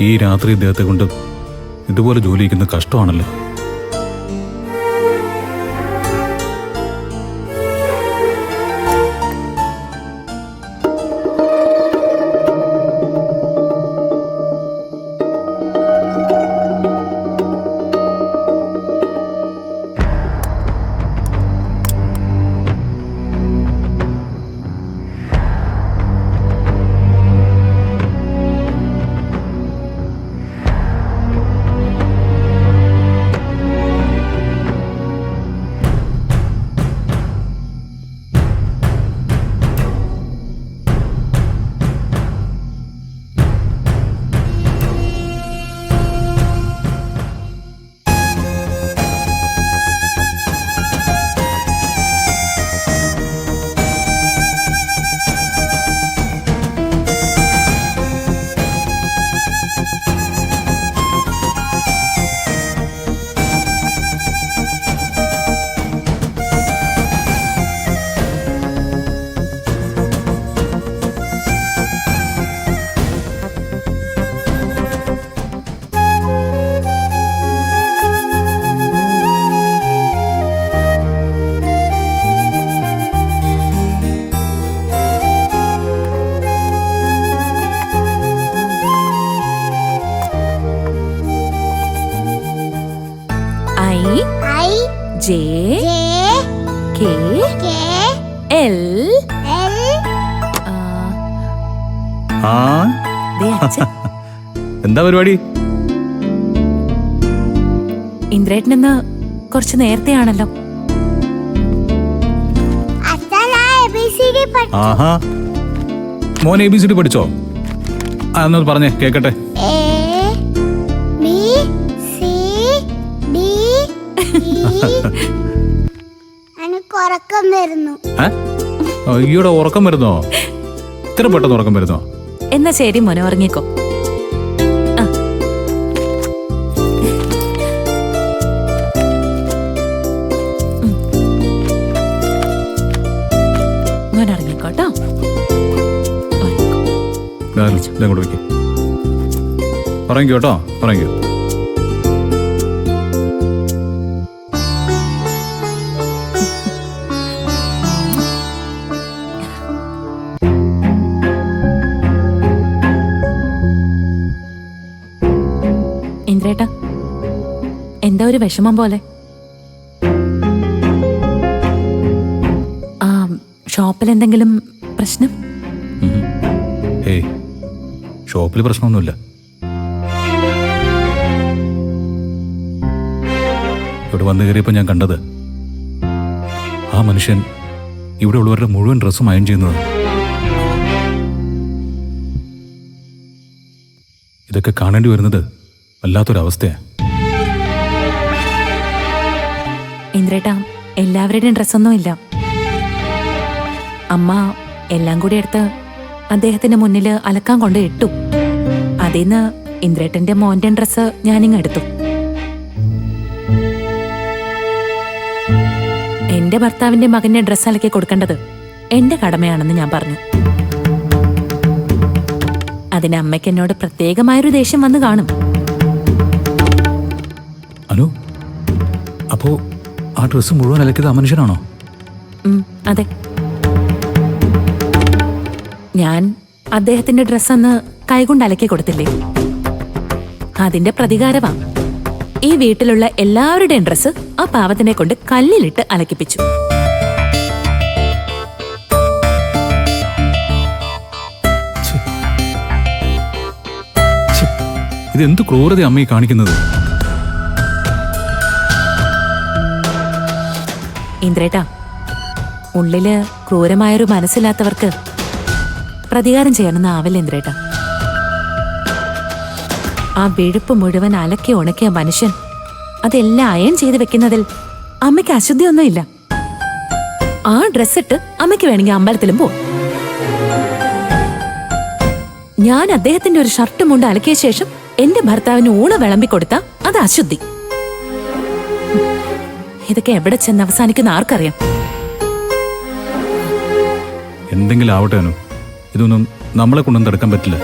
ഈ രാത്രി ഇദ്ദേഹത്തെ കൊണ്ട് ഇതുപോലെ ജോലി ചെയ്യുന്നത് കഷ്ടമാണല്ലോ. J K L എന്താ പരിപാടി? ഇന്ദ്രേട്ടനെന്ന് കുറച്ച് നേരത്തെയാണല്ലോ. ആഹാ, മോൻ ABCD പഠിച്ചോ? അതൊന്ന് പറഞ്ഞേ കേക്കട്ടെ. അയ്യോടെ ഉറക്കം വരുന്നോ? ഇത്ര പെട്ടെന്ന് ഉറക്കം വരുന്നോ? എന്നാ ശരി മോനെ, ഉറങ്ങിക്കോ. മോനെ ഉറങ്ങിക്കോട്ടോ. ഉറങ്ങിക്കോട്ടോ, ഉറങ്ങിക്കോ. ഇന്ദ്രേട്ടാ, എന്താ ഒരു വിഷമം പോലെ? ആ ഷോപ്പിൽ എന്തെങ്കിലും പ്രശ്നം? ഏയ്, ഷോപ്പിൽ പ്രശ്നമൊന്നുമില്ല. ഇവിടെ വന്നു കയറിയപ്പോൾ ഞാൻ കണ്ടത് ആ മനുഷ്യൻ ഇവിടെ ഉള്ളവരുടെ മുഴുവൻ ഡ്രസ്സും അയൺ ചെയ്യുന്നത്. ഇതൊക്കെ കാണേണ്ടി വരുന്നത് വല്ലാത്തൊരവസ്ഥയാണ്. ഇന്ദ്രേട്ടാ, എല്ലാവരുടെയും ഡ്രസ്സൊന്നും ഇല്ല. അമ്മ എല്ലാം കൂടി എടുത്ത് അദ്ദേഹത്തിന്റെ മുന്നിൽ അലക്കാൻ കൊണ്ട് ഇട്ടു. അതിന്ന് ഇന്ദ്രേട്ടന്റെ മോന്റെ ഡ്രസ്സ് ഞാനിങ്ങ് എടുത്തു. എന്റെ ഭർത്താവിന്റെ മകന്റെ ഡ്രസ്സ് അലക്കി കൊടുക്കേണ്ടത് എന്റെ കടമയാണെന്ന് ഞാൻ പറഞ്ഞു. അതിന് അമ്മയ്ക്ക് എന്നോട് പ്രത്യേകമായൊരു ദേഷ്യം വന്ന് കാണും. അപ്പോ ആ ഡ്രസ്സ് മുഴുവൻ അലക്കിയത് ആ മനുഷ്യനാണോ? അതെ, ഞാൻ അദ്ദേഹത്തിന്റെ ഡ്രസ്സ് അന്ന് കൈകൊണ്ട് അലക്കി കൊടുത്തില്ലേ, അതിന്റെ പ്രതികാരമാ ഈ വീട്ടിലുള്ള എല്ലാവരുടെയും ഡ്രസ്സ് ആ പാവത്തിനെ കൊണ്ട് കല്ലിലിട്ട് അലക്കിപ്പിച്ചു. ഇതെന്ത് ക്രൂരത അമ്മയെ കാണിക്കുന്നത്? ഇന്ദ്രേട്ടാ, ഉള്ളില് ക്രൂരമായൊരു മനസ്സില്ലാത്തവർക്ക് പ്രതികാരം ചെയ്യണമെന്ന് ആവില്ല ഇന്ദ്രേട്ടാ. ആ വെഴുപ്പ് മുഴുവൻ അലക്കി ഉണക്കിയ മനുഷ്യൻ അതെല്ലാം അയൺ ചെയ്ത് വെക്കുന്നതിൽ അമ്മയ്ക്ക് അശുദ്ധിയൊന്നുമില്ല. ആ ഡ്രസ്സിട്ട് അമ്മയ്ക്ക് വേണമെങ്കിൽ അമ്പലത്തിലും പോകും. ഞാൻ അദ്ദേഹത്തിന്റെ ഒരു ഷർട്ടും മുണ്ട് അലക്കിയ ശേഷം എന്റെ ഭർത്താവിന് ഊണ് വിളമ്പിക്കൊടുത്ത അത് അശുദ്ധി. ഇതൊക്കെ എവിടെ ചെന്ന് അവസാനിക്കുന്ന ആർക്കറിയാം. എന്തെങ്കിലും ആവട്ടെ, ഇതൊന്നും നമ്മളെ കൊണ്ടൊന്നും തടുക്കാൻ പറ്റില്ല.